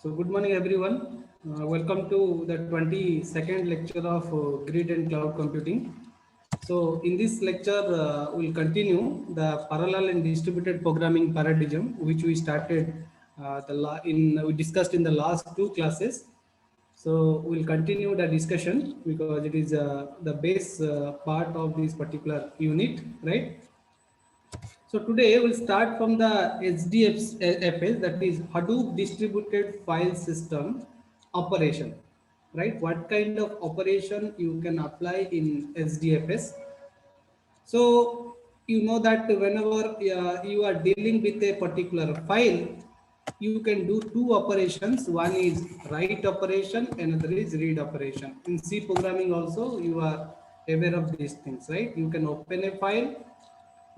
So good morning everyone. Welcome to the 22nd lecture of Grid and Cloud Computing. So in this lecture, we'll continue the parallel and distributed programming paradigm, which we started we discussed in the last two classes. So we'll continue the discussion because it is the base part of this particular unit, right? So today we'll start from the HDFS, that is Hadoop Distributed File System operation, right? What kind of operation you can apply in HDFS? So you know that whenever you are dealing with a particular file, you can do two operations. One is write operation, another is read operation. In C programming also you are aware of these things, right? You can open a file.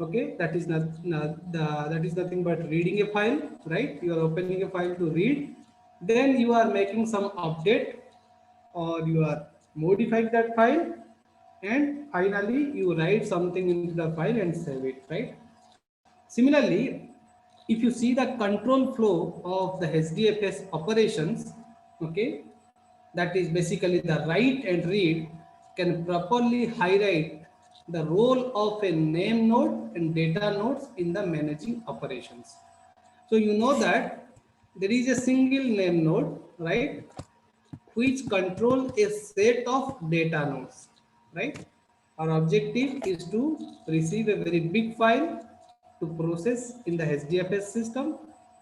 Okay, that is that is nothing but reading a file, right? You are opening a file to read, then you are making some update or you are modifying that file, and finally you write something into the file and save it, right? Similarly, if you see the control flow of the HDFS operations, okay, that is basically the write and read, can properly highlight the role of a name node and data nodes in the managing operations. So you know that there is a single name node, right, which control a set of data nodes, right? Our objective is to receive a very big file to process in the HDFS system,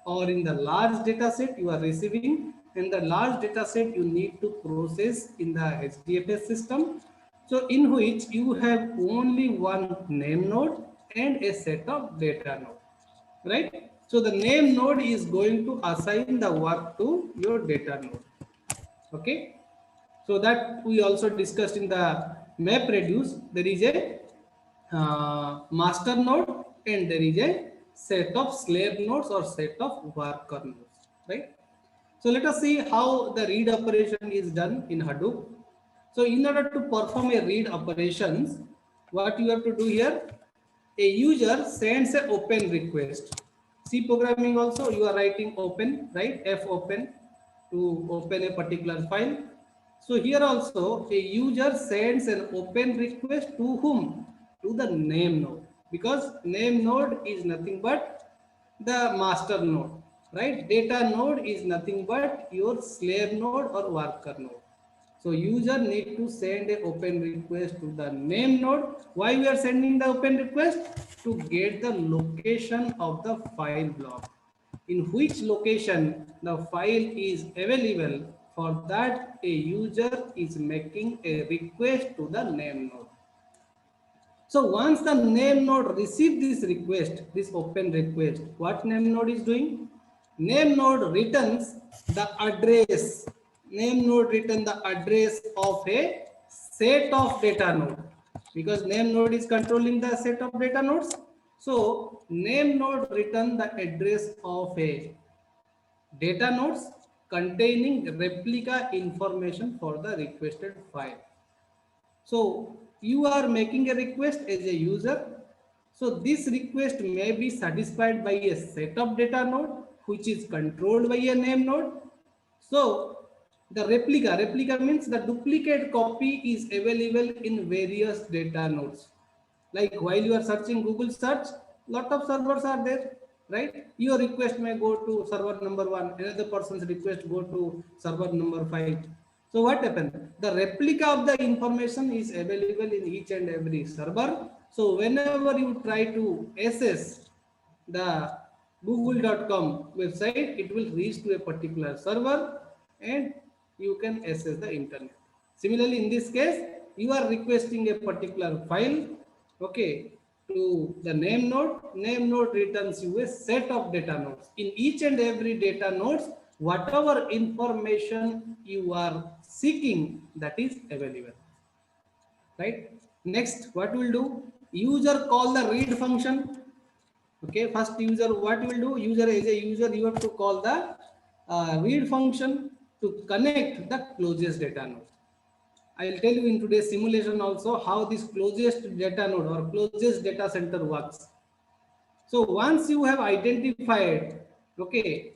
or in the large data set you are receiving, and the large data set you need to process in the HDFS system. So in which you have only one name node and a set of data node, right? So the name node is going to assign the work to your data node. Okay, so that we also discussed in the map reduce. There is a master node and there is a set of slave nodes or set of worker nodes, right? So let us see how the read operation is done in Hadoop. So in order to perform a read operations, what you have to do here, a user sends a open request. C programming also you are writing open, right? F open to open a particular file. So here also a user sends an open request to whom? To the name node, because name node is nothing but the master node, right? Data node is nothing but your slave node or worker node. So user need to send a open request to the name node. Why we are sending the open request? To get the location of the file block, in which location the file is available. For that a user is making a request to the name node. So once the name node receive this request, this open request, what name node is doing? Name node returns the address. Name node return the address of a set of data node, because name node is controlling the set of data nodes. So name node return the address of a data nodes containing replica information for the requested file. So you are making a request as a user. So this request may be satisfied by a set of data node which is controlled by a name node. So the replica means the duplicate copy is available in various data nodes. Like while you are searching Google search, lot of servers are there, right? Your request may go to server number 1, another person's request go to server number 5. So what happened? The replica of the information is available in each and every server. So whenever you try to access the google.com website, it will reach to a particular server and you can access the internet. Similarly, in this case, you are requesting a particular file, okay, to the name node. Name node returns you a set of data nodes. In each and every data nodes, whatever information you are seeking, that is available, right? Next, what will do? User call the read function. Okay, first user, what you will do? User, as a user, you have to call the read function to connect the closest data node. I will tell you in today's simulation also how this closest data node or closest data center works. So once you have identified, okay,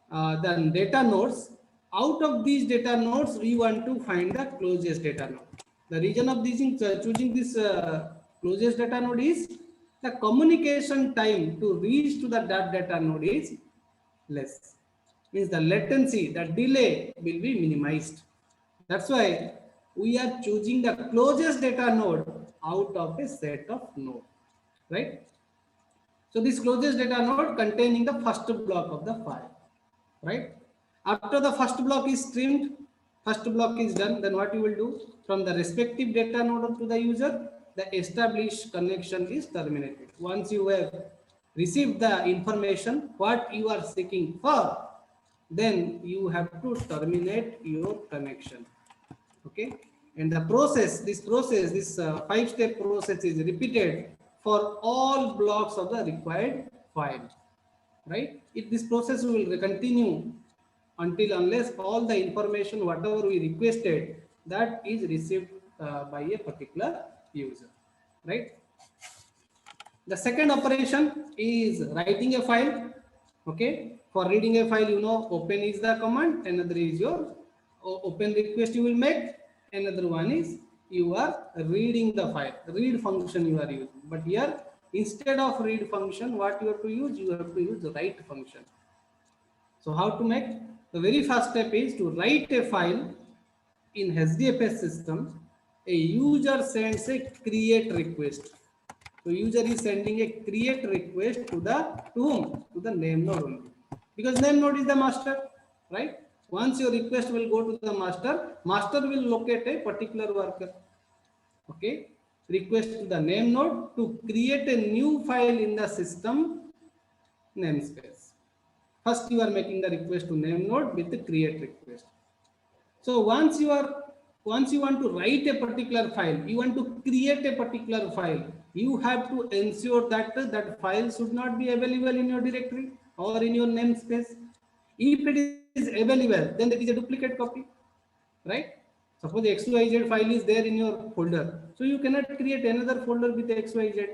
the data nodes, out of these data nodes, we want to find the closest data node. The reason of this choosing this closest data node is the communication time to reach to that data node is less. Means the latency, the delay will be minimized. That's why we are choosing the closest data node out of a set of node, right? So this closest data node containing the first block of the file, right? After the first block is streamed, first block is done, then what you will do? From the respective data node to the user, the established connection is terminated. Once you have received the information, what you are seeking for, then you have to terminate your connection. Okay, and the process, this 5-step process is repeated for all blocks of the required file, right? If this process will continue until unless all the information whatever we requested that is received by a particular user, right? The second operation is writing a file. Okay, for reading a file, you know, open is the command, another is your open request you will make, another one is you are reading the file, read function you are using. But here, instead of read function, what you have to use? You have to use the write function. So how to make? The very first step is to write a file in HDFS system. A user sends a create request. So user is sending a create request to whom? To the name node only. Because name node is the master, right? Once your request will go to the master, master will locate a particular worker. Okay. Request to the name node to create a new file in the system namespace. First you are making the request to name node with the create request. So once you want to write a particular file, you want to create a particular file, you have to ensure that that file should not be available in your directory or in your namespace. If it is available, then that is a duplicate copy, right? Suppose the XYZ file is there in your folder, so you cannot create another folder with XYZ.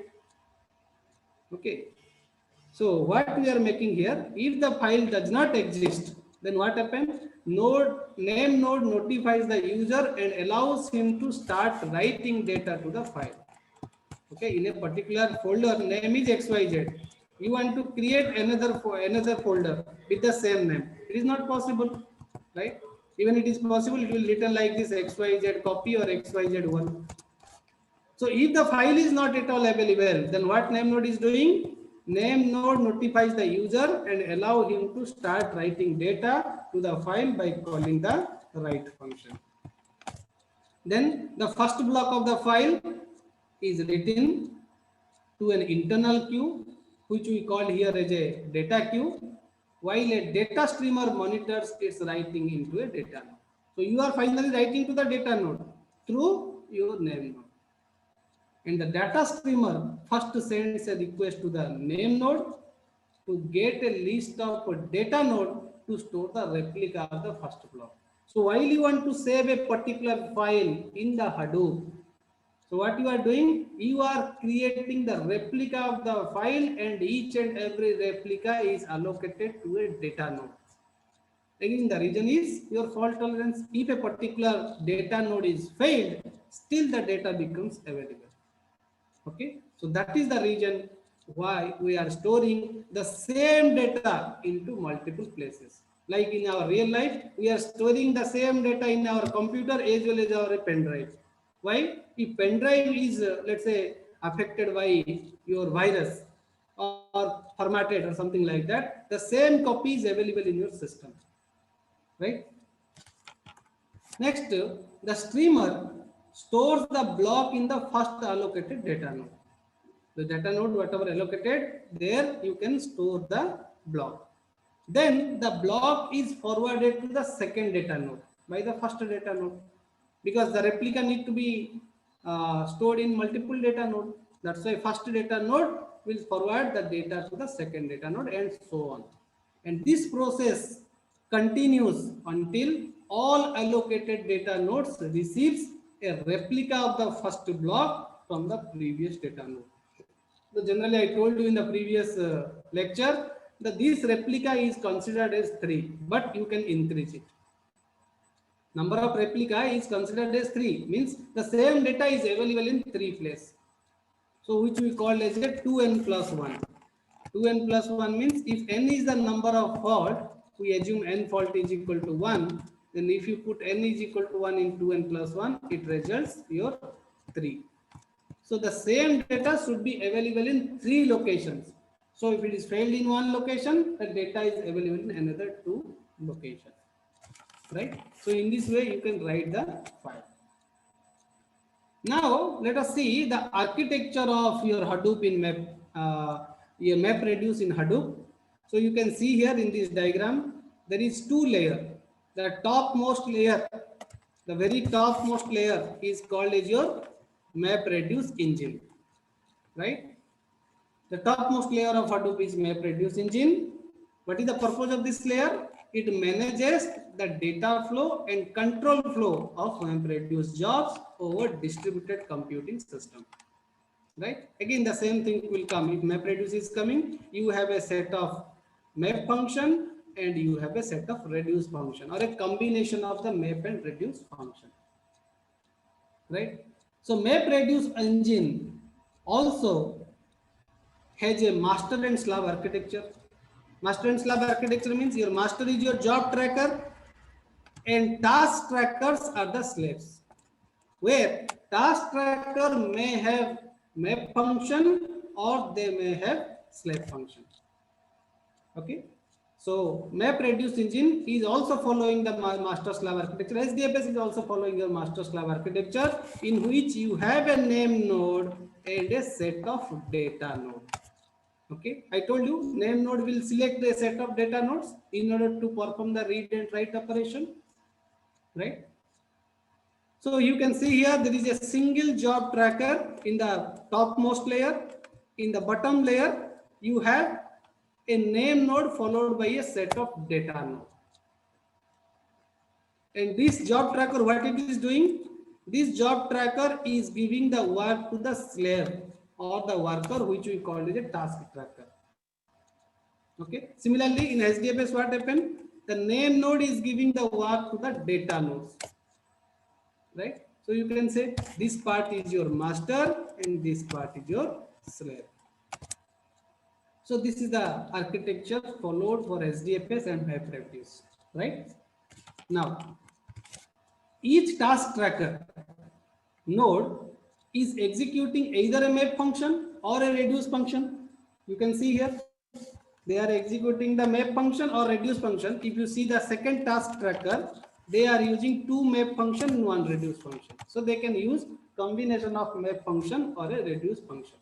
Okay. So what we are making here, if the file does not exist, then what happens? Name node notifies the user and allows him to start writing data to the file. Okay, in a particular folder, name is XYZ. You want to create another folder with the same name. It is not possible, right? Even it is possible, it will written like this XYZ copy or XYZ1. So if the file is not at all available, then what name node is doing? Name node notifies the user and allow him to start writing data to the file by calling the write function. Then the first block of the file is written to an internal queue, which we call here as a data queue, while a data streamer monitors its writing into a data node. So you are finally writing to the data node through your name node. And the data streamer first sends a request to the name node to get a list of data node to store the replica of the first block. So while you want to save a particular file in the Hadoop, so what you are doing, you are creating the replica of the file, and each and every replica is allocated to a data node. Again, the reason is your fault tolerance. If a particular data node is failed, still the data becomes available. Okay, so that is the reason why we are storing the same data into multiple places. Like in our real life, we are storing the same data in our computer as well as our pen drive. Why? If pen drive is, let's say, affected by your virus or formatted or something like that, the same copy is available in your system, right? Next, the streamer stores the block in the first allocated data node. The data node, whatever allocated, there you can store the block. Then the block is forwarded to the second data node by the first data node, because the replica need to be stored in multiple data node. That's why first data node will forward the data to the second data node and so on. And this process continues until all allocated data nodes receives a replica of the first block from the previous data node. So generally, I told you in the previous lecture that this replica is considered as 3, but you can increase it. Number of replica is considered as 3, means the same data is available in 3 places. So which we call as a 2n plus 1. 2n plus 1 means if n is the number of fault, we assume n fault is equal to 1. Then if you put n is equal to 1 in 2n plus 1, it results your 3. So the same data should be available in 3 locations. So if it is failed in one location, the data is available in another 2 locations. Right? So in this way, you can write the file. Now let us see the architecture of your Hadoop in your MapReduce in Hadoop. So you can see here in this diagram, there is 2 layers. The topmost layer, the very topmost layer is called as your MapReduce engine, right? The topmost layer of Hadoop is MapReduce engine. What is the purpose of this layer? It manages the data flow and control flow of MapReduce jobs over distributed computing system. Right? Again, the same thing will come. If MapReduce is coming, you have a set of map function and you have a set of reduce function, or a combination of the map and reduce function. Right? So MapReduce engine also has a master and slave architecture. Master and slave architecture means your master is your job tracker and task trackers are the slaves, where task tracker may have map function or they may have slave function. Okay. So MapReduce engine is also following the master slave architecture. HDFS is also following your master slave architecture, in which you have a name node and a set of data node. Okay, I told you name node will select a set of data nodes in order to perform the read and write operation, right? So you can see here there is a single job tracker in the topmost layer. In the bottom layer, you have a name node followed by a set of data node. And this job tracker, what it is doing? This job tracker is giving the work to the slave or the worker, which we call as a task tracker. Okay. Similarly, in HDFS, what happened? The name node is giving the work to the data nodes, right? So you can say this part is your master and this part is your slave. So this is the architecture followed for HDFS and MapReduce, right? Now, each task tracker node is executing either a map function or a reduce function. You can see here they are executing the map function or reduce function. If you see the second task tracker, they are using 2 map function and 1 reduce function. So they can use combination of map function or a reduce function.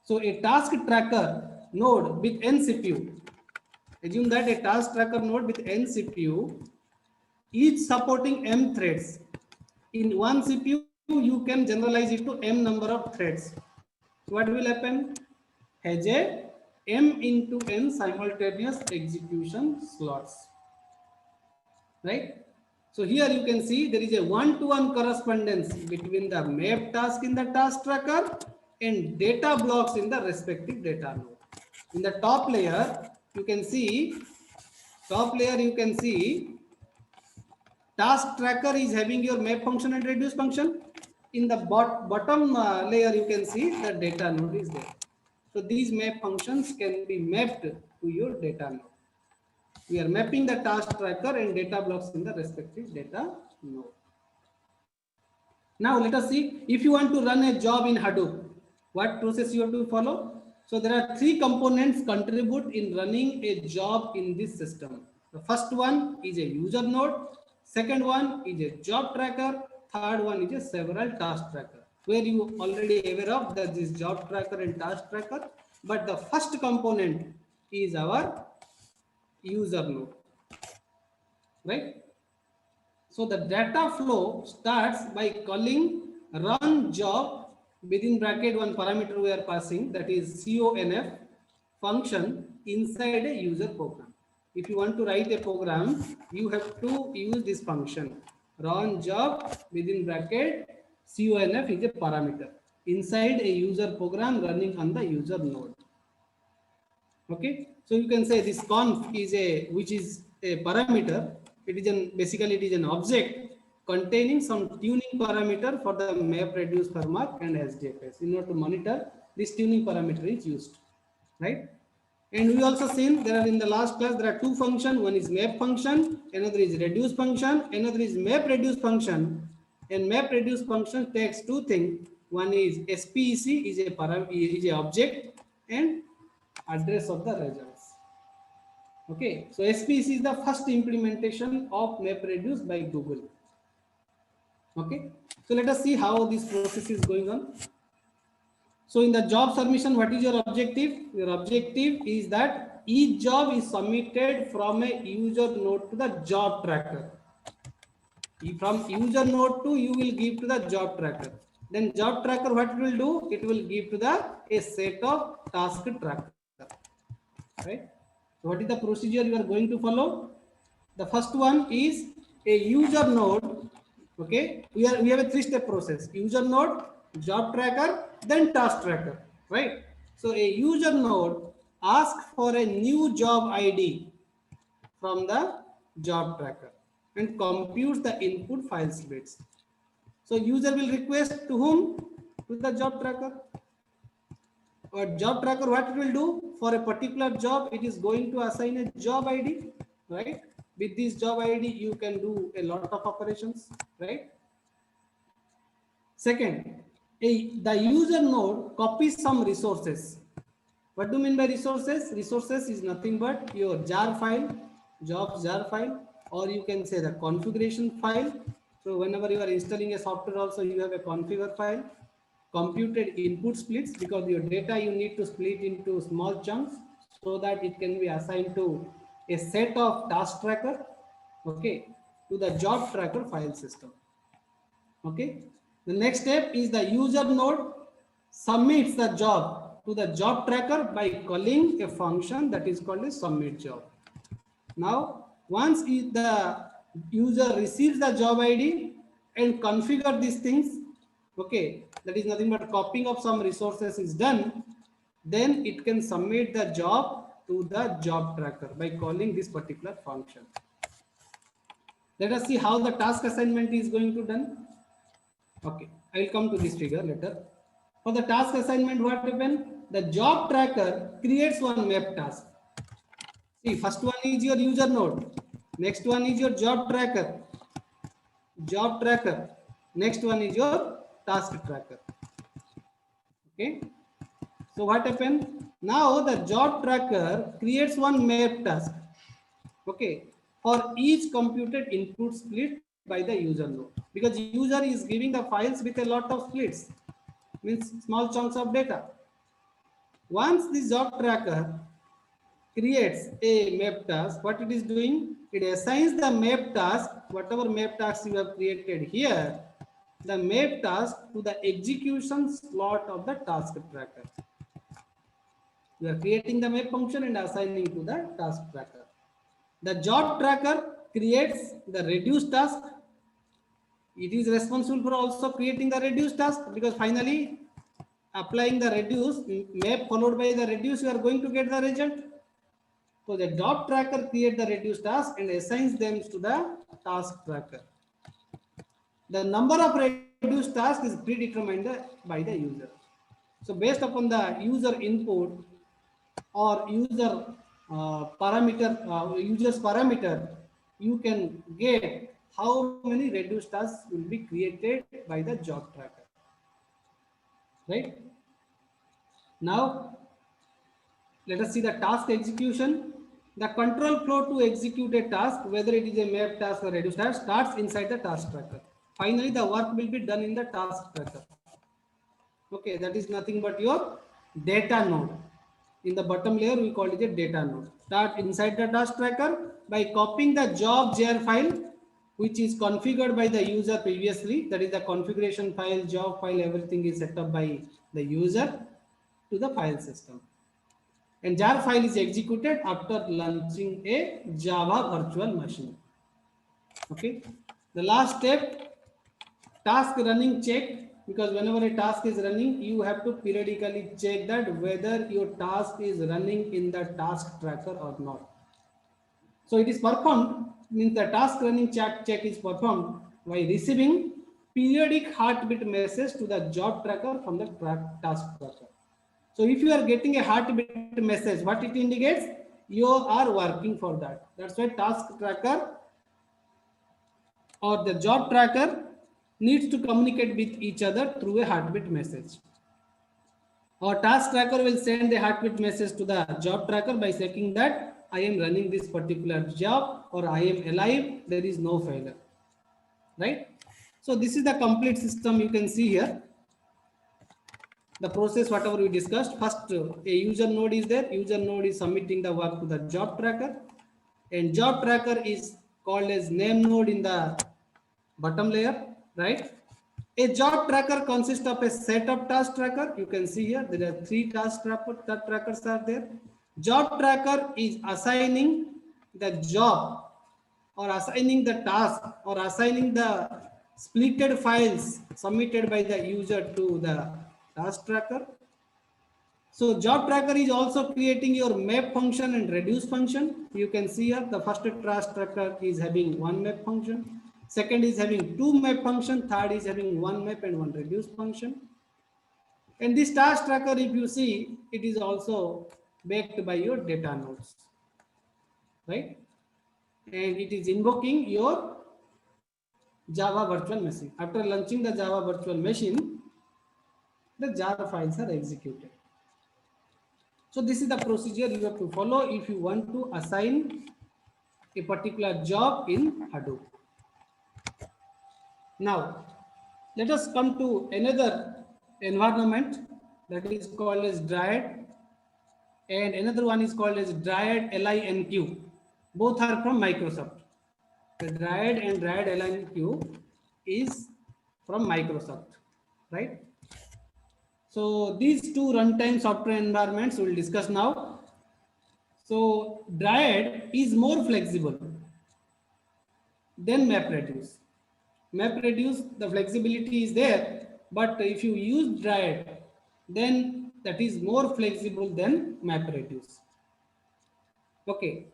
So a task tracker node with n CPU, assume that a task tracker node with n CPU is supporting m threads. In one CPU, you can generalize it to m number of threads. So what will happen? Has a m into n simultaneous execution slots, right? So here you can see there is a one-to-one correspondence between the map task in the task tracker and data blocks in the respective data node. In the top layer, you can see task tracker is having your map function and reduce function. In the bottom layer, you can see the data node is there. So these map functions can be mapped to your data node. We are mapping the task tracker and data blocks in the respective data node. Now let us see, if you want to run a job in Hadoop, what process you have to follow? So there are 3 components contribute in running a job in this system. The first one is a user node, second one is a job tracker, third one is a several task tracker, where you already aware of that this job tracker and task tracker, but the first component is our user node, right? So the data flow starts by calling run job within bracket one parameter we are passing, that is conf function inside a user program. If you want to write a program, you have to use this function run job within bracket conf is a parameter inside a user program running on the user node. Okay, so you can say this conf is which is a parameter basically it is an object containing some tuning parameter for the map, reduce, Fermat and SDFS. In order to monitor, this tuning parameter is used, right? And we also seen there are in the last class there are two functions. One is map function, another is reduce function, another is map reduce function. And map reduce function takes two things. One is SPEC is a object and address of the results. Okay, so SPEC is the first implementation of map reduce by Google. Okay, so let us see how this process is going on. So in the job submission, what is your objective? Your objective is that each job is submitted from a user node to the job tracker. From user node to you will give to the job tracker. Then job tracker, what it will do? It will give to the a set of task tracker. Right? So what is the procedure you are going to follow? The first one is a user node. Okay, we have a 3-step process: user node, job tracker, then task tracker. Right? So a user node asks for a new job ID from the job tracker and computes the input file splits. So user will request to whom? To the job tracker. Or job tracker, what it will do for a particular job, it is going to assign a job ID, right? With this job ID, you can do a lot of operations, right? Second, the user node copies some resources. What do you mean by resources? Resources is nothing but your jar file, jobs jar file, or you can say the configuration file. So whenever you are installing a software also, you have a configure file, computed input splits, because your data you need to split into small chunks so that it can be assigned to a set of task tracker, okay, to the job tracker file system. Okay, the next step is the user node submits the job to the job tracker by calling a function that is called a submit job. Now, once the user receives the job ID and configure these things, okay, that is nothing but copying of some resources is done, then it can submit the job to the job tracker by calling this particular function. Let us see how the task assignment is going to done. Okay, I will come to this figure later. For the task assignment, what happened? The job tracker creates one map task. See, first one is your user node. Next one is your job tracker. Job tracker. Next one is your task tracker. Okay. So what happened? Now the job tracker creates one map task. Okay. For each computed input split by the user node. Because user is giving the files with a lot of splits. Means small chunks of data. Once the job tracker creates a map task, what it is doing? It assigns the map task, whatever map task you have created here, the map task to the execution slot of the task tracker. You are creating the map function and assigning to the task tracker. The job tracker creates the reduce task. It is responsible for also creating the reduce task, because finally applying the reduce map followed by the reduce, you are going to get the result. So the job tracker creates the reduce task and assigns them to the task tracker. The number of reduced tasks is predetermined by the user. So based upon the user input or user's parameter, you can get how many reduced tasks will be created by the job tracker. Right? Now, let us see the task execution. The control flow to execute a task, whether it is a map task or reduced task, starts inside the task tracker. Finally, the work will be done in the task tracker. Okay, that is nothing but your data node. In the bottom layer, we call it a data node. Start inside the task tracker by copying the job jar file, which is configured by the user previously. That is the configuration file, job file, everything is set up by the user to the file system. And jar file is executed after launching a Java virtual machine. Okay. The last step, task running check, because whenever a task is running, you have to periodically check that whether your task is running in the task tracker or not. So it is performed, means the task running check is performed by receiving periodic heartbeat message to the job tracker from the task tracker. So if you are getting a heartbeat message, what it indicates? You are working for that. That's why task tracker or the job tracker needs to communicate with each other through a heartbeat message. Our task tracker will send a heartbeat message to the job tracker by saying that I am running this particular job or I am alive, there is no failure. Right? So this is the complete system you can see here. The process, whatever we discussed, first a user node is there. User node is submitting the work to the job tracker, and job tracker is called as name node in the bottom layer, right? A job tracker consists of a set of task tracker. You can see here there are 3 task trackers are there. Job tracker is assigning the job or assigning the task or assigning the splitted files submitted by the user to the task tracker. So job tracker is also creating your map function and reduce function. You can see here the first task tracker is having 1 map function, second is having 2 map function, third is having 1 map and 1 reduce function. And this task tracker, if you see, it is also backed by your data nodes, right? And it is invoking your Java virtual machine. After launching the Java virtual machine, the Java files are executed. So this is the procedure you have to follow if you want to assign a particular job in Hadoop. Now, let us come to another environment that is called as Dryad, and another one is called as Dryad LINQ. Both are from Microsoft. The Dryad and Dryad LINQ is from Microsoft, right? So these 2 runtime software environments we will discuss now. So Dryad is more flexible than MapReduce. MapReduce, the flexibility is there, but if you use Dryad, then that is more flexible than MapReduce. Okay.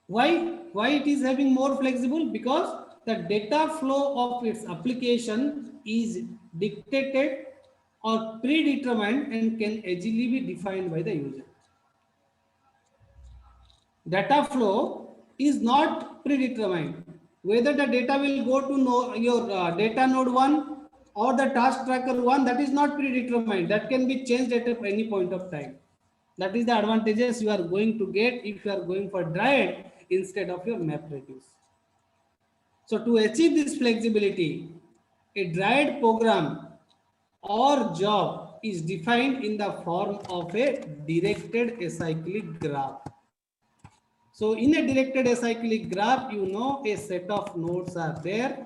Why it is having more flexible? Because the data flow of its application is dictated or predetermined and can easily be defined by the user. Data flow is not predetermined. Whether the data will go to your data node 1 or the task tracker 1, that is not predetermined. That can be changed at any point of time. That is the advantages you are going to get if you are going for Dryad instead of your MapReduce. So to achieve this flexibility, a Dryad program or job is defined in the form of a directed acyclic graph. So in a directed acyclic graph, you know a set of nodes are there,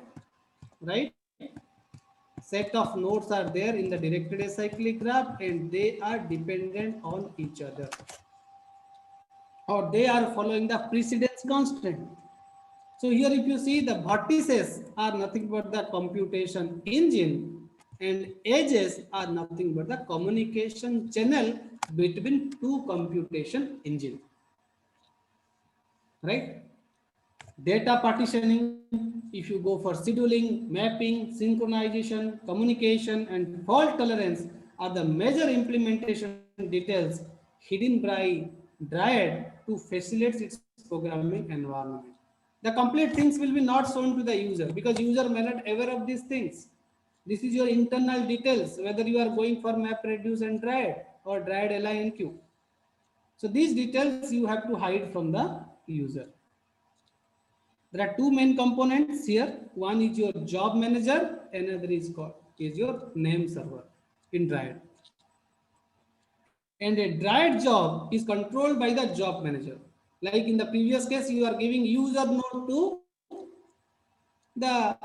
right? Set of nodes are there in the directed acyclic graph and they are dependent on each other, or they are following the precedence constant. So here if you see, the vertices are nothing but the computation engine and edges are nothing but the communication channel between 2 computation engines, right? Data partitioning, if you go for scheduling, mapping, synchronization, communication, and fault tolerance are the major implementation details hidden by Dryad to facilitate its programming environment. The complete things will be not shown to the user because user may not aware of these things. This is your internal details, whether you are going for MapReduce and Dryad or Dryad LINQ. So these details you have to hide from the user. There are 2 main components here. One is your job manager, another is your name server in Dryad. And a Dryad job is controlled by the job manager. Like in the previous case, you are giving user node to the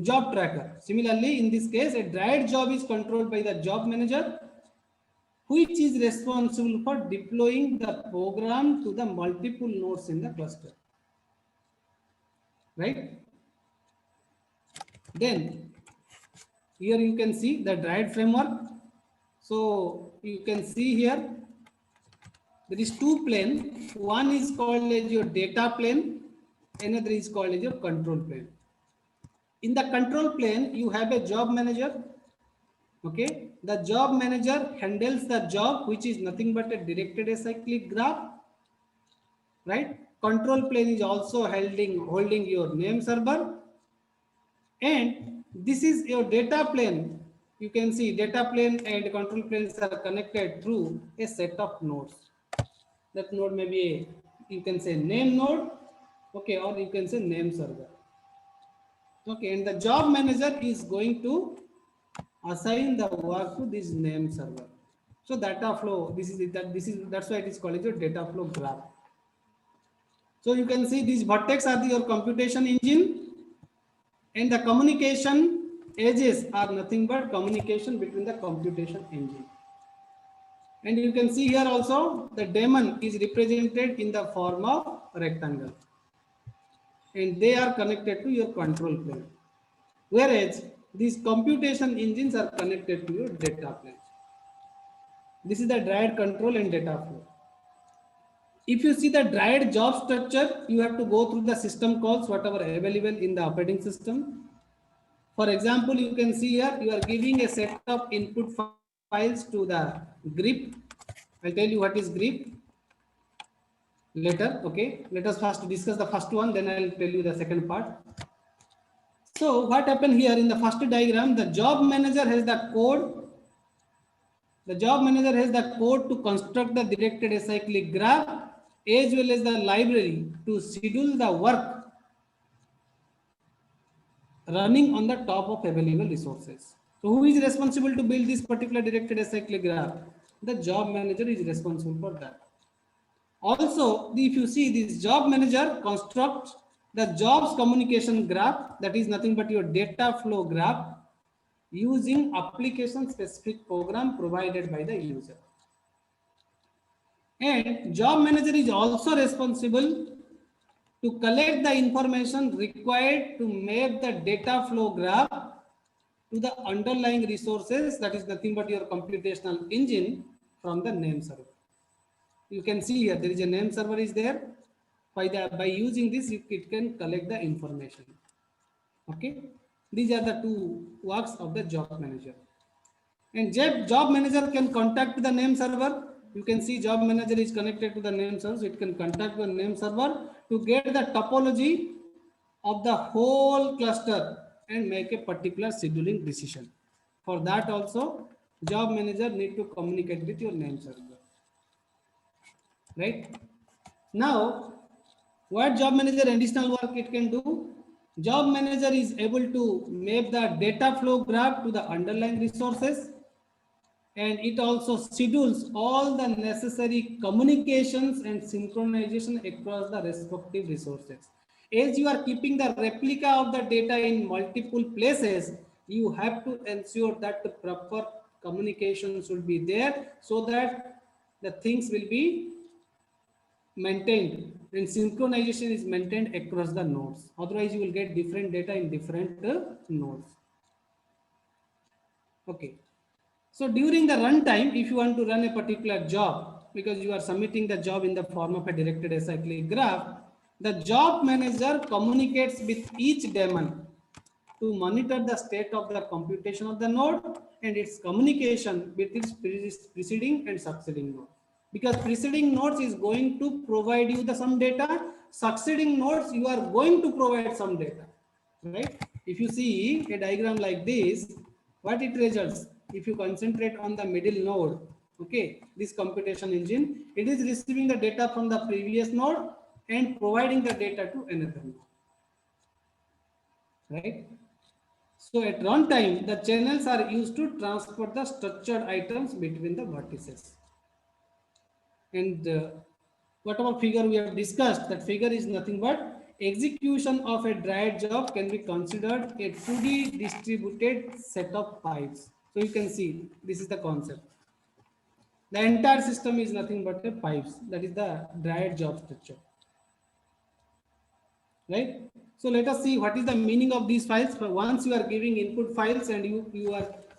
job tracker. Similarly, in this case, a Dryad job is controlled by the job manager, which is responsible for deploying the program to the multiple nodes in the cluster. Right? Then here you can see the Dryad framework. So you can see here There is two plane. One is called as your data plane, another is called as your control plane. In the control plane, you have a job manager. Okay, the job manager handles the job, which is nothing but a directed acyclic graph, right? Control plane is also holding your name server, and this is your data plane. You can see data plane and control planes are connected through a set of nodes. That node may be you can say name node, okay, or you can say name server. Okay, and the job manager is going to assign the work to this name server. So data flow, that's why it is called your data flow graph. So you can see these vertex are your computation engine, and the communication edges are nothing but communication between the computation engine. And you can see here also the daemon is represented in the form of rectangle, and they are connected to your control plane, whereas these computation engines are connected to your data plane. This is the dryad control and data flow. If you see the dryad job structure, you have to go through the system calls whatever available in the operating system. For example, you can see here you are giving a set of input files to the grep. I'll tell you what is grep later. Okay, let us first discuss the first one, then I'll tell you the second part. So what happened here in the first diagram, the job manager has the code. The job manager has the code to construct the directed acyclic graph as well as the library to schedule the work running on the top of available resources. So who is responsible to build this particular directed acyclic graph? The job manager is responsible for that. Also, if you see this job manager constructs the jobs communication graph, that is nothing but your data flow graph, using application specific program provided by the user. And job manager is also responsible to collect the information required to map the data flow graph to the underlying resources, that is nothing but your computational engine from the name server. You can see here there is a name server is there. By using this, it can collect the information. Okay, these are the two works of the job manager. And job manager can contact the name server. You can see job manager is connected to the name server, so it can contact the name server to get the topology of the whole cluster and make a particular scheduling decision. For that also, job manager need to communicate with your name server. Right? Now, what job manager additional work it can do? Job manager is able to map the data flow graph to the underlying resources, and it also schedules all the necessary communications and synchronization across the respective resources. As you are keeping the replica of the data in multiple places, you have to ensure that the proper communication should be there so that the things will be maintained and synchronization is maintained across the nodes. Otherwise, you will get different data in different nodes. Okay. So during the runtime, if you want to run a particular job, because you are submitting the job in the form of a directed acyclic graph, the job manager communicates with each daemon to monitor the state of the computation of the node and its communication with its preceding and succeeding node. Because preceding nodes is going to provide you the some data, succeeding nodes you are going to provide some data, right? If you see a diagram like this, what it results? If you concentrate on the middle node, okay, this computation engine, it is receiving the data from the previous node and providing the data to another node, right? So at runtime, the channels are used to transport the structured items between the vertices. And whatever figure we have discussed, that figure is nothing but execution of a dryad job can be considered a 2D distributed set of pipes. So you can see this is the concept. The entire system is nothing but a pipes. That is the dryad job structure, right? So let us see what is the meaning of these files. For once you are giving input files and you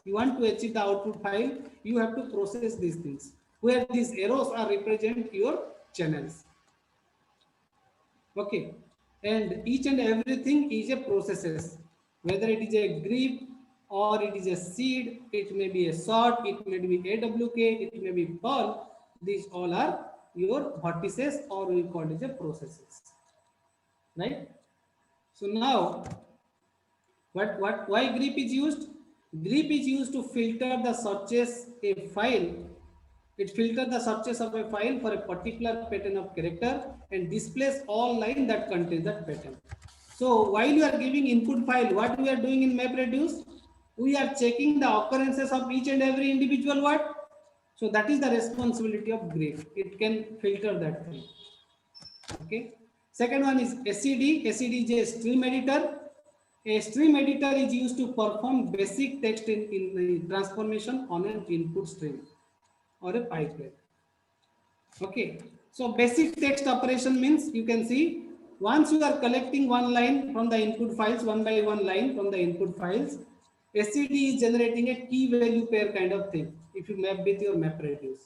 want to achieve the output file, you have to process these things. where these arrows are represent your channels. Okay, and each and everything is a processes, whether it is a grip or it is a seed, it may be a sort, it may be AWK, it may be pearl. These all are your vertices, or we call it as a processes, right? So now, why grep is used? Grep is used to filter the searches a file. It filters the searches of a file for a particular pattern of character and displays all line that contains that pattern. So while you are giving input file, what we are doing in MapReduce, we are checking the occurrences of each and every individual word. So that is the responsibility of grep. It can filter that thing. Okay. Second one is SED. SED is a stream editor. A stream editor is used to perform basic text in the transformation on an input stream or a pipeline. Okay. So basic text operation means, you can see, once you are collecting one line from the input files, one by one line from the input files, SED is generating a key value pair kind of thing if you map with your MapReduce.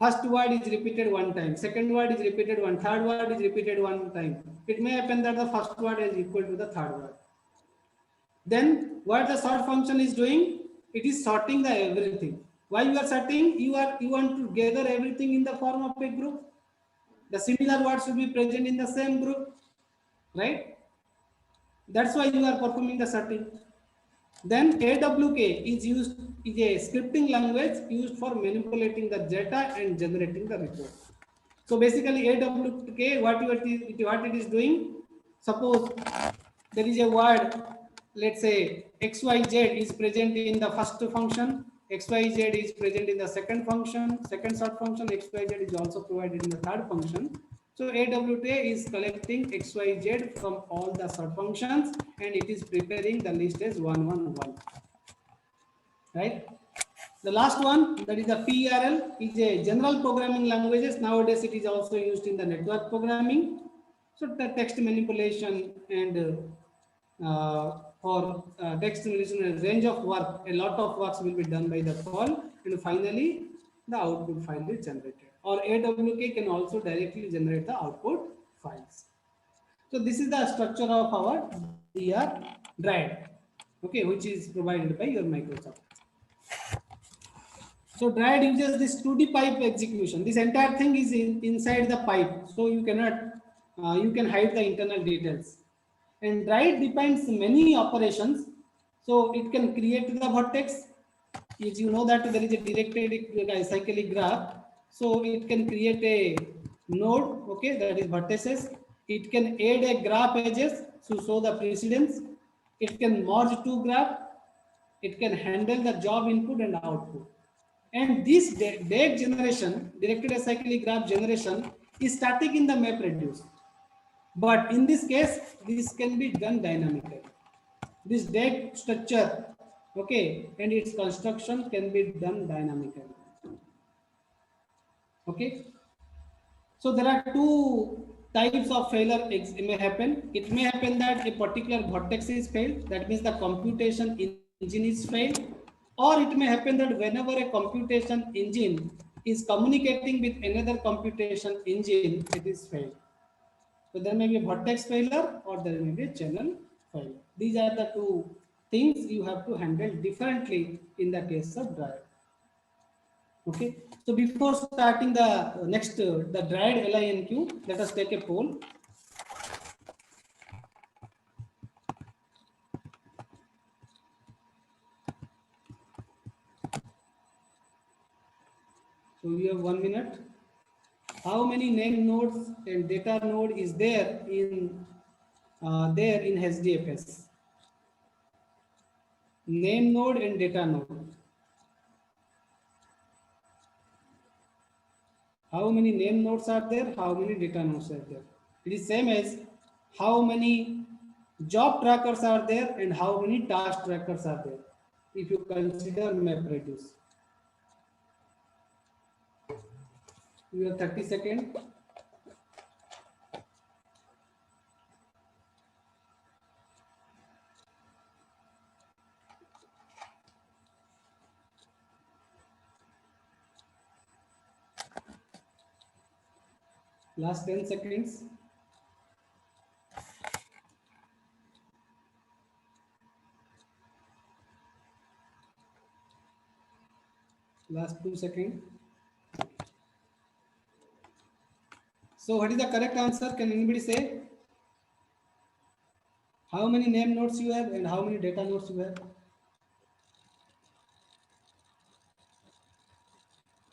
First word is repeated one time, second word is repeated one, third word is repeated one time. It may happen that the first word is equal to the third word. Then what the sort function is doing, it is sorting the everything. Why you are sorting? You want to gather everything in the form of a group. The similar words should be present in the same group, right? That's why you are performing the sorting. Then AWK is a scripting language used for manipulating the data and generating the report. So basically AWK, what it is doing, suppose there is a word, let's say XYZ is present in the first function, XYZ is present in the second function, second sort function, XYZ is also provided in the third function. So AWK is collecting XYZ from all the sort functions and it is preparing the list as 111, right? The last one, that is the PRL, is a general programming languages. Nowadays it is also used in the network programming. So the text manipulation and for text manipulation, range of work, a lot of works will be done by the call, and finally the output file is generated. Or AWK can also directly generate the output files. So this is the structure of our DR DRAD, okay, which is provided by your Microsoft. So DRAD uses this 2D pipe execution. This entire thing is inside the pipe, so you cannot, you can hide the internal details. And DRAD defines many operations, so it can create the vertex. As you know that there is a directed cyclic graph, so it can create a node, okay, that is vertices. It can add a graph edges to show the precedence. It can merge two graph. It can handle the job input and output. And this DAG generation, directed acyclic graph generation, is static in the MapReduce. But in this case, this can be done dynamically. This DAG structure, okay, and its construction can be done dynamically. Okay. So there are two types of failure may happen. It may happen that a particular vertex is failed. That means the computation engine is failed. Or it may happen that whenever a computation engine is communicating with another computation engine, it is failed. So there may be a vertex failure or there may be a channel failure. These are the two things you have to handle differently in the case of DRAD. Okay. So before starting the next, the DRAD LINQ, let us take a poll. So we have 1 minute. How many name nodes and data node is there in HDFS? Name node and data node. How many name nodes are there? How many data nodes are there? It is same as how many job trackers are there and how many task trackers are there. If you consider MapReduce, you have 30 seconds. Last 10 seconds. Last 2 seconds. So what is the correct answer? Can anybody say? How many name nodes you have and how many data nodes you have?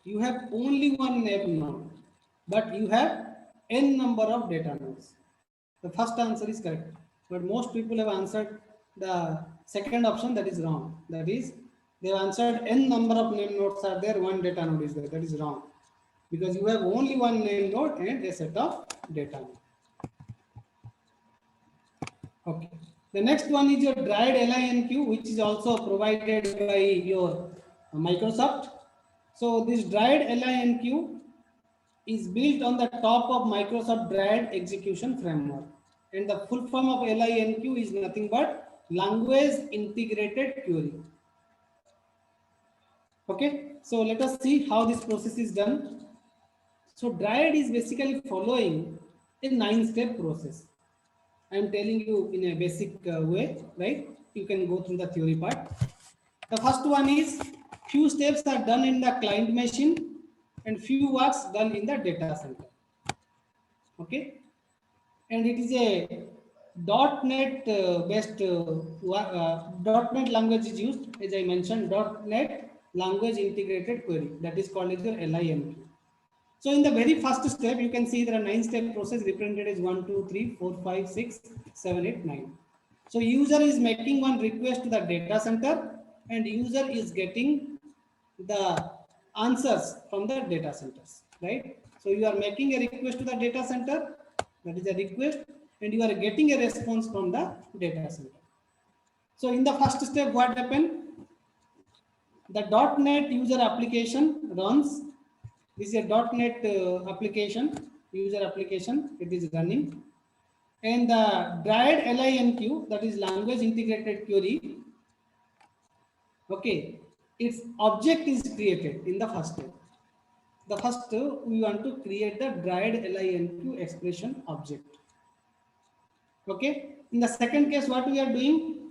You have only one name node, but you have n number of data nodes. The first answer is correct, but most people have answered the second option, that is wrong. That is, they have answered n number of name nodes are there, one data node is there. That is wrong, because you have only one name node and a set of data node. Okay. The next one is your dried LINQ, which is also provided by your Microsoft. So this dried LINQ is built on the top of Microsoft Dried Execution Framework. And the full form of LINQ is nothing but Language Integrated Query. Okay, so let us see how this process is done. So Dried is basically following a 9-step process. I am telling you in a basic way, right? You can go through the theory part. The first one is few steps are done in the client machine and few works done in the data center. Okay, and it is a .NET based .NET language is used, as I mentioned, .NET language integrated query, that is called as your LINQ. So in the very first step, you can see there are 9-step process represented as 1, 2, 3, 4, 5, 6, 7, 8, 9. So user is making one request to the data center and user is getting the answers from the data centers, right? So you are making a request to the data center, that is a request, and you are getting a response from the data center. So in the first step, what happened? The .NET user application runs. This is a .NET application, user application, it is running. And the dried LINQ, that is language integrated query, okay, its object is created in the first step. The first, we want to create the dried LINQ expression object. Okay, in the second case, what we are doing?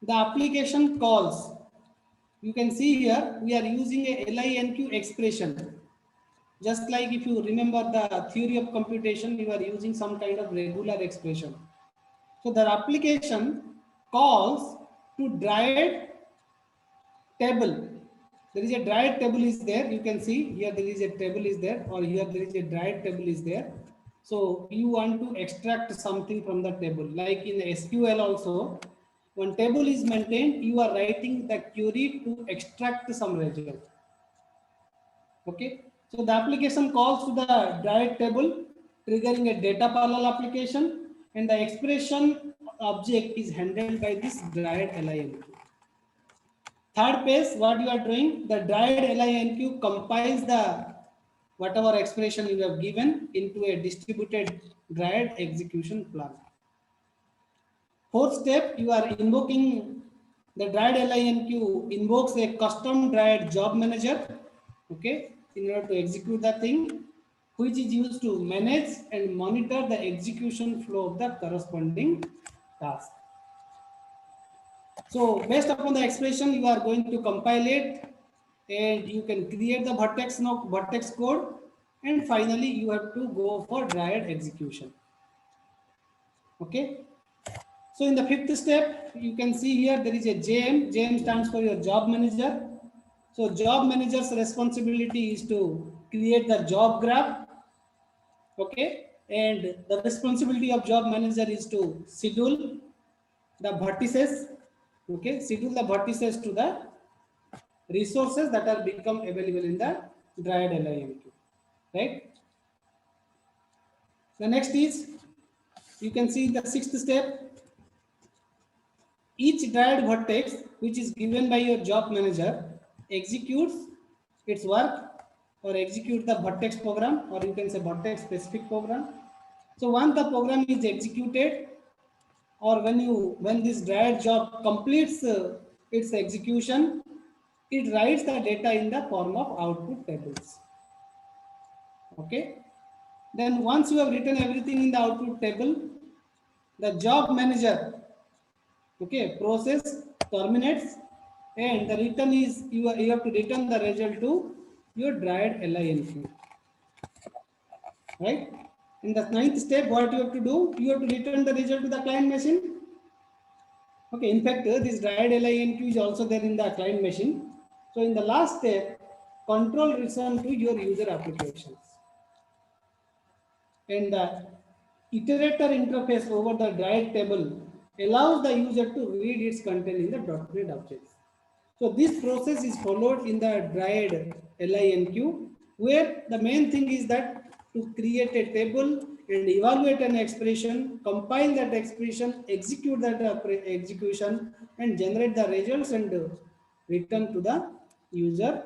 The application calls. You can see here, we are using a LINQ expression. Just like if you remember the theory of computation, you are using some kind of regular expression. So the application calls to dried table. There is a dried table is there. You can see here there is a table is there, or here there is a dried table is there. So you want to extract something from the table. Like in SQL also, when table is maintained, you are writing the query to extract some result. Okay, so the application calls to the dried table, triggering a data parallel application, and the expression object is handled by this dried LINQ. Third phase, what you are doing, the dried LINQ compiles the whatever expression you have given into a distributed dried execution plan. Fourth step, you are invoking the dried LINQ invokes a custom dried job manager, okay, in order to execute the thing, which is used to manage and monitor the execution flow of the corresponding task. So based upon the expression, you are going to compile it and you can create the vertex code, and finally you have to go for dried execution. Okay. So in the fifth step, you can see here there is a JM. JM stands for your job manager. So job manager's responsibility is to create the job graph. Okay. And the responsibility of job manager is to schedule the vertices. Okay. Schedule the vertices to the resources that are become available in the dried LINQ. Right. The next is, you can see the sixth step. Each dried vertex which is given by your job manager executes its work or execute the vertex program, or you can say vertex specific program. So once the program is executed, or when this dried job completes its execution, it writes the data in the form of output tables. Okay. Then once you have written everything in the output table, the job manager, okay, process terminates, and the return is you have to return the result to your dryad LINQ, right? In the ninth step, what you have to do, you have to return the result to the client machine. Okay, in fact, this dryad LINQ is also there in the client machine. So in the last step, control return to your user applications. And the iterator interface over the dryad table allows the user to read its content in the .NET objects. So this process is followed in the dryad LINQ, where the main thing is that to create a table and evaluate an expression, compile that expression, execute that execution, and generate the results and return to the user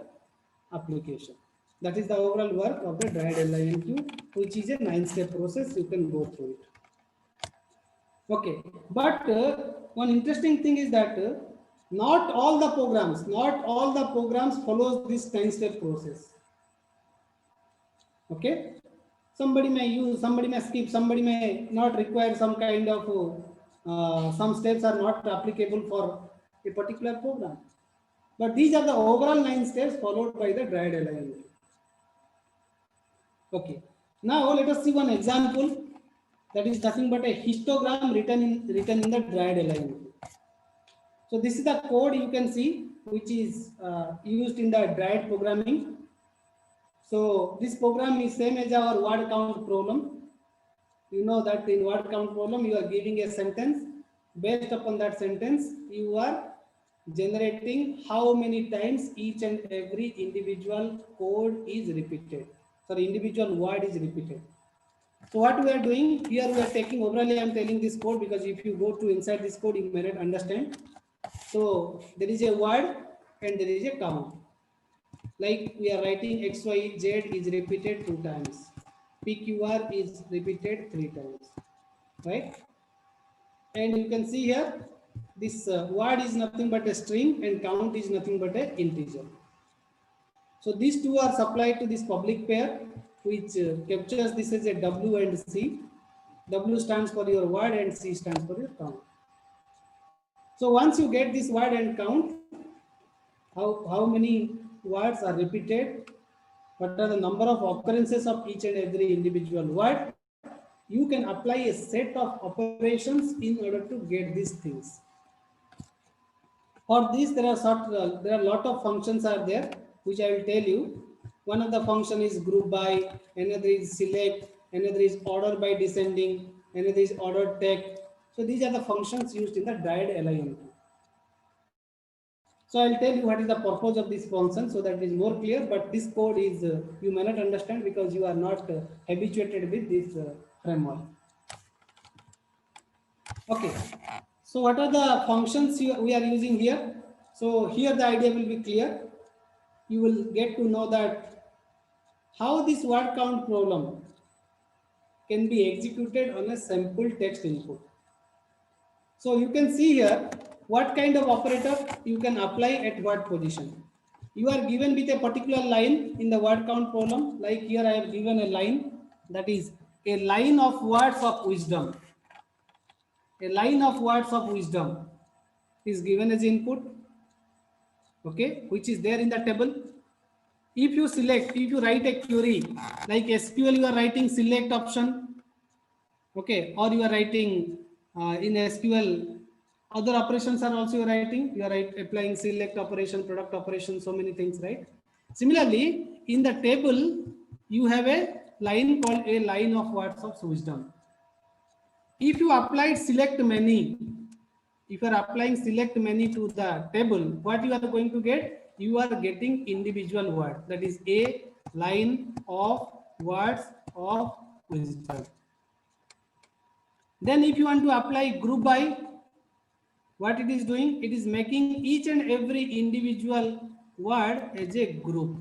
application. That is the overall work of the dryad LINQ, which is a 9-step process. You can go through it. Okay, but one interesting thing is that not all the programs follows this 9-step process. Okay, somebody may use, somebody may skip, somebody may not require some kind of some steps are not applicable for a particular program. But these are the overall 9 steps followed by the dryad LINQ. Okay, now let us see one example that is nothing but a histogram written in the dryad LINQ. So this is the code you can see, which is used in the dryad programming. So this program is same as our word count problem. You know that in word count problem you are giving a sentence. Based upon that sentence, you are generating how many times each and every individual code is repeated. Sorry, individual word is repeated. So what we are doing here, we are taking overall. I am telling this code because if you go to inside this code, you may not understand. So there is a word and there is a count. Like we are writing XYZ is repeated 2 times. PQR is repeated 3 times, right? And you can see here, this word is nothing but a string and count is nothing but a integer. So these two are supplied to this public pair, which captures this as a W and C. W stands for your word and C stands for your count. So once you get this word and count, how many words are repeated, what are the number of occurrences of each and every individual word, you can apply a set of operations in order to get these things. For this, there are a lot of functions are there, which I will tell you. One of the function is group by, another is select, another is order by descending, another is order take. So these are the functions used in the dryad LINQ. So I'll tell you what is the purpose of this function so that it is more clear, but this code is, you may not understand because you are not habituated with this framework. Okay, so what are the functions we are using here? So here the idea will be clear. You will get to know that how this word count problem can be executed on a simple text input. So you can see here what kind of operator you can apply at what position. You are given with a particular line in the word count problem. Like here I have given a line, that is a line of words of wisdom. A line of words of wisdom is given as input, okay, which is there in the table. If you select, if you write a query like SQL, you are writing select option, okay, or you are writing in SQL other operations are also writing, you are applying select operation, product operation, so many things, right? Similarly, in the table you have a line called a line of words of wisdom. If you applied select many, if you are applying select many to the table, what you are going to get? You are getting individual word, that is a line of words of wisdom. Then if you want to apply group by, what it is doing? It is making each and every individual word as a group.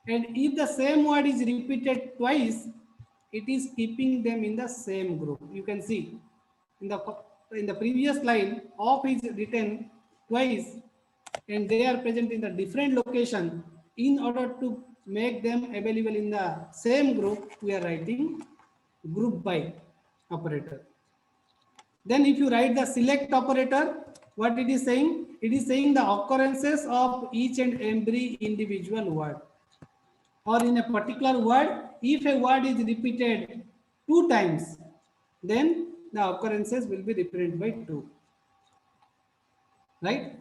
And if the same word is repeated twice, it is keeping them in the same group. You can see in the previous line, of is written twice and they are present in the different location. In order to make them available in the same group, we are writing group by operator. Then if you write the select operator, what it is saying? It is saying the occurrences of each and every individual word. Or in a particular word, if a word is repeated 2 times, then the occurrences will be repeated by 2. Right?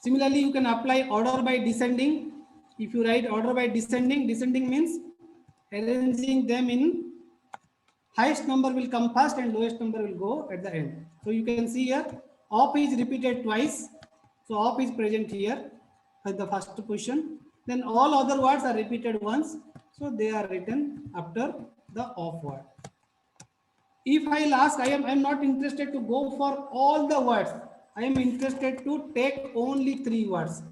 Similarly, you can apply order by descending. If you write order by descending, descending means arranging them in highest number will come first and lowest number will go at the end. So you can see here, op is repeated twice. So op is present here at the first position. Then all other words are repeated once. So they are written after the off word. If I'll ask, I am not interested to go for all the words. I am interested to take only 3 words.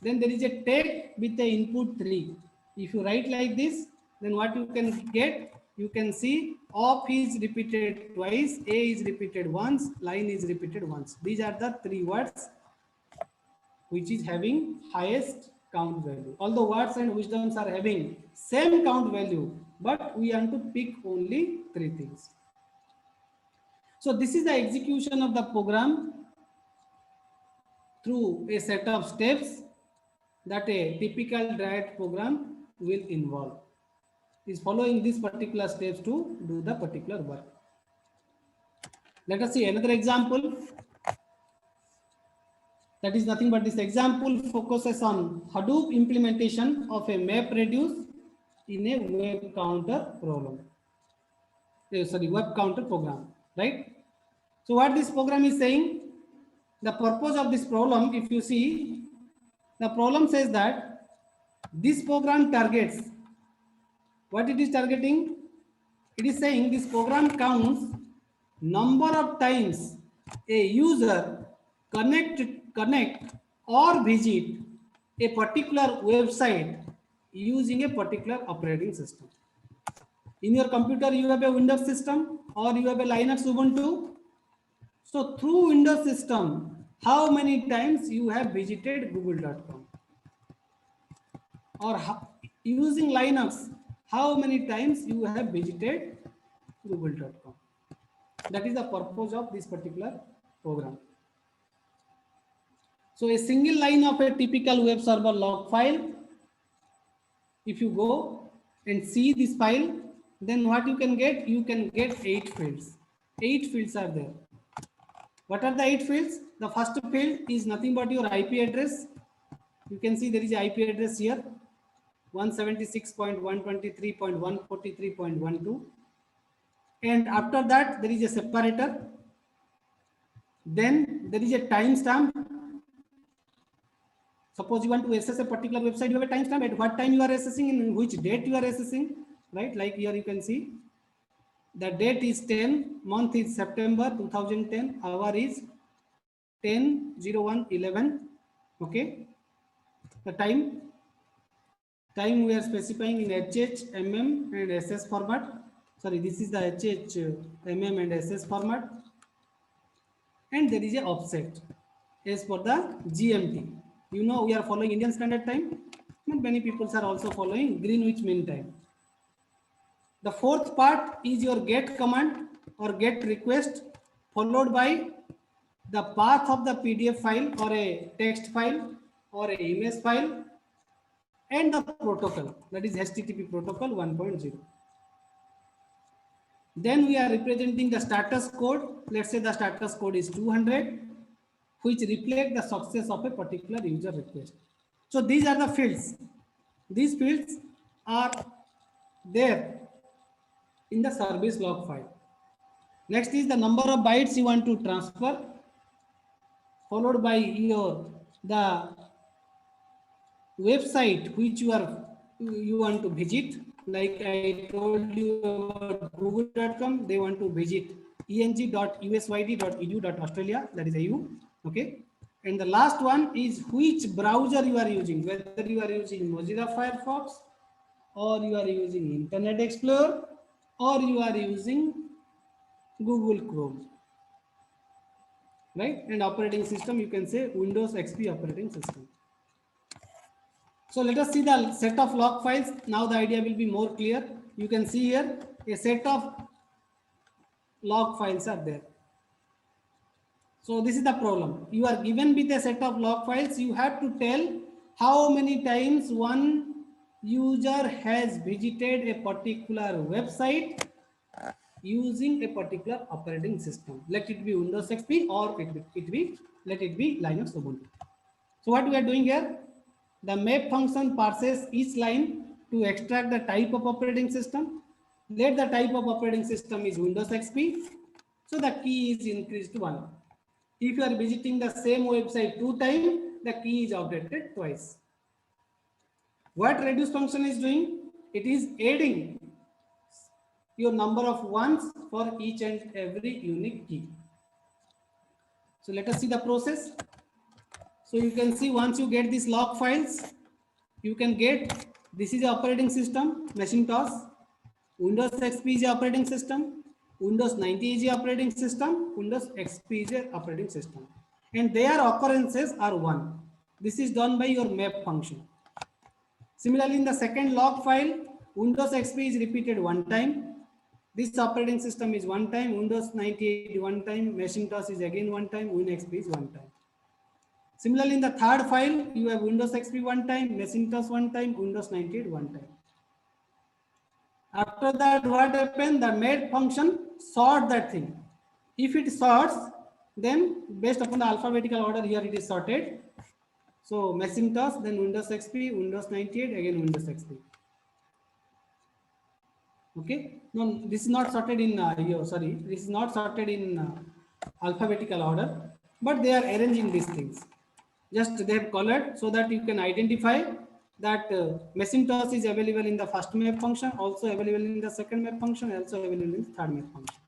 Then there is a take with the input 3. If you write like this, then what you can get? You can see off is repeated twice, a is repeated once, line is repeated once. These are the 3 words which is having highest count value. All the words and wisdoms are having same count value, but we want to pick only 3 things. So this is the execution of the program through a set of steps that a typical diet program will involve. Is following these particular steps to do the particular work. Let us see another example. That is nothing but this example focuses on Hadoop implementation of a MapReduce in a web counter problem. Web counter program, right? So what this program is saying, the purpose of this problem, if you see, the problem says that this program targets, what it is targeting? It is saying this program counts number of times a user connect or visit a particular website using a particular operating system. In your computer, you have a Windows system or you have a Linux Ubuntu. So through Windows system, how many times you have visited google.com? Or using Linux, how many times you have visited google.com? That is the purpose of this particular program. So a single line of a typical web server log file, if you go and see this file, then what you can get? You can get 8 fields. 8 fields are there. What are the 8 fields? The first field is nothing but your IP address. You can see there is an IP address here, 176.123.143.12. And after that, there is a separator. Then there is a timestamp. Suppose you want to access a particular website, you have a timestamp at what time you are accessing and in which date you are accessing, right? Like here you can see the date is 10, month is September 2010, hour is 10:01:11. Okay, the time we are specifying in HH, MM and SS format. Sorry, this is the HH, MM and SS format. And there is a offset as for the GMT. You know, we are following Indian Standard Time, and many people are also following Greenwich Mean Time. The fourth part is your get command or get request, followed by the path of the PDF file or a text file or a image file, and the protocol, that is HTTP protocol 1.0. Then we are representing the status code. Let's say the status code is 200, which reflect the success of a particular user request. So these are the fields. These fields are there in the service log file. Next is the number of bytes you want to transfer, followed by the website which you want to visit. Like I told you about google.com, they want to visit eng.usyd.edu.australia, that is AU. Okay, and the last one is which browser you are using, whether you are using Mozilla Firefox or you are using Internet Explorer or you are using Google Chrome, right? And operating system, you can say Windows XP operating system. So let us see the set of log files. Now the idea will be more clear. You can see here a set of log files are there. So this is the problem. You are given with a set of log files. You have to tell how many times one user has visited a particular website using a particular operating system. Let it be Windows XP or let it be Linux Ubuntu. So what we are doing here, the map function parses each line to extract the type of operating system. Let the type of operating system is Windows XP. So the key is increased to 1. If you are visiting the same website 2 times, the key is updated twice. What reduce function is doing? It is adding your number of ones for each and every unique key. So let us see the process. So you can see once you get these log files, you can get this is the operating system, Macintosh, Windows XP is the operating system, Windows 90 is the operating system, Windows XP is the operating system, and their occurrences are 1. This is done by your map function. Similarly, in the second log file, Windows XP is repeated 1 time. This operating system is 1 time, Windows 98 1 time, Macintosh is again 1 time, WinXP is 1 time. Similarly, in the third file, you have Windows XP 1 time, Macintosh 1 time, Windows 98 1 time. After that, what happened? The map function sort that thing. If it sorts, then based upon the alphabetical order, here it is sorted. So Macintosh, then Windows XP, Windows 98, again Windows XP. Okay, no, this is not sorted in this is not sorted in alphabetical order, but they are arranging these things. Just they have colored so that you can identify that Macintosh is available in the first map function, also available in the second map function, also available in the third map function.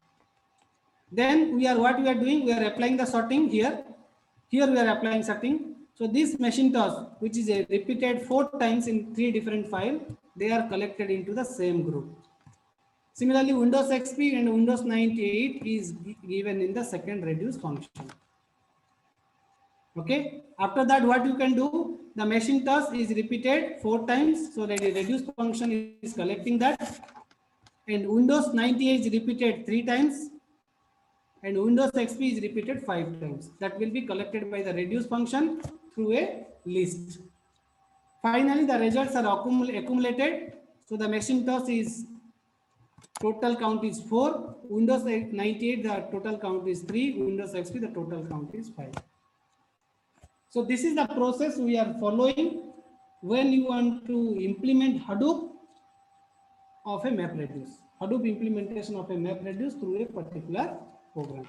Then what we are doing, we are applying the sorting here. Here we are applying sorting. So this Macintosh, which is repeated 4 times in 3 different files, they are collected into the same group. Similarly, Windows XP and Windows 98 is given in the second reduce function. Okay. After that, what you can do, the Macintosh is repeated 4 times. So the reduce function is collecting that. And Windows 98 is repeated 3 times. And Windows XP is repeated 5 times. That will be collected by the reduce function through a list. Finally, the results are accumulated. So the Macintosh is total count is 4. Windows 98, the total count is 3. Windows XP, the total count is 5. So this is the process we are following when you want to implement Hadoop of a MapReduce. Hadoop implementation of a MapReduce through a particular program.